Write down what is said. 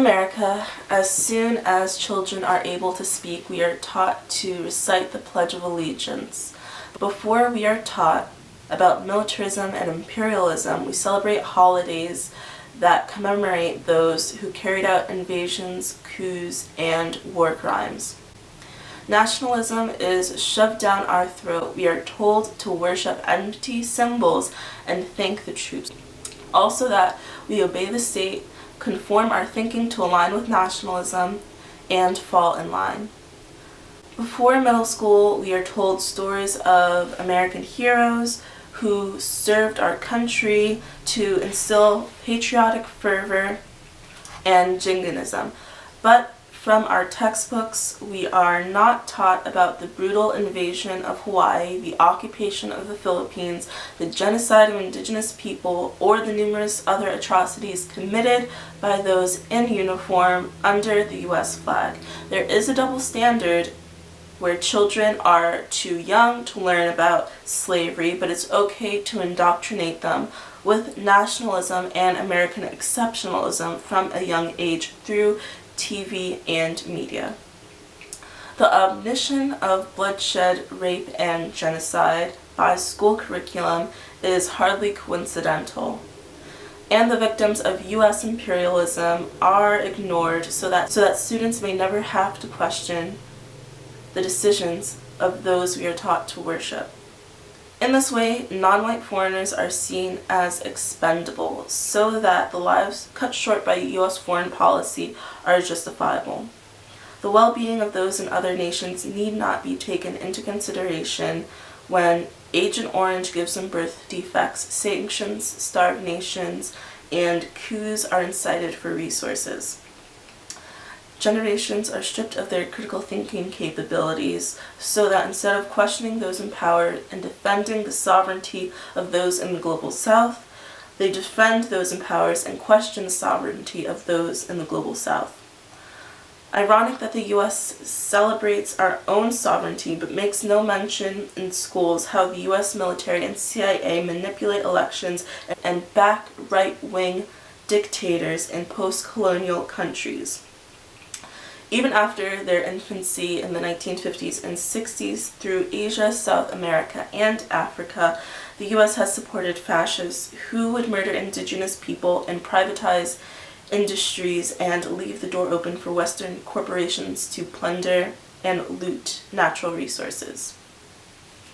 America, as soon as children are able to speak, we are taught to recite the Pledge of Allegiance. Before we are taught about militarism and imperialism, we celebrate holidays that commemorate those who carried out invasions, coups, and war crimes. Nationalism is shoved down our throat. We are told to worship empty symbols and thank the troops. Also that we obey the state, conform our thinking to align with nationalism, and fall in line. Before middle school, we are told stories of American heroes who served our country to instill patriotic fervor and jingoism. But from our textbooks, we are not taught about the brutal invasion of Hawaii, the occupation of the Philippines, the genocide of indigenous people, or the numerous other atrocities committed by those in uniform under the U.S. flag. There is a double standard where children are too young to learn about slavery, but it's okay to indoctrinate them with nationalism and American exceptionalism from a young age through TV and media. The omniscience of bloodshed, rape, and genocide by school curriculum is hardly coincidental, and the victims of U.S. imperialism are ignored so that students may never have to question the decisions of those we are taught to worship. In this way, non-white foreigners are seen as expendable, so that the lives cut short by U.S. foreign policy are justifiable. The well-being of those in other nations need not be taken into consideration when Agent Orange gives them birth defects, sanctions starve nations, and coups are incited for resources. Generations are stripped of their critical thinking capabilities, so that instead of questioning those in power and defending the sovereignty of those in the global south, they defend those in power and question the sovereignty of those in the global south. Ironic that the U.S. celebrates our own sovereignty but makes no mention in schools how the U.S. military and CIA manipulate elections and back right-wing dictators in post-colonial countries. Even after their infancy in the 1950s and 60s through Asia, South America, and Africa, the U.S. has supported fascists who would murder indigenous people and privatize industries and leave the door open for Western corporations to plunder and loot natural resources.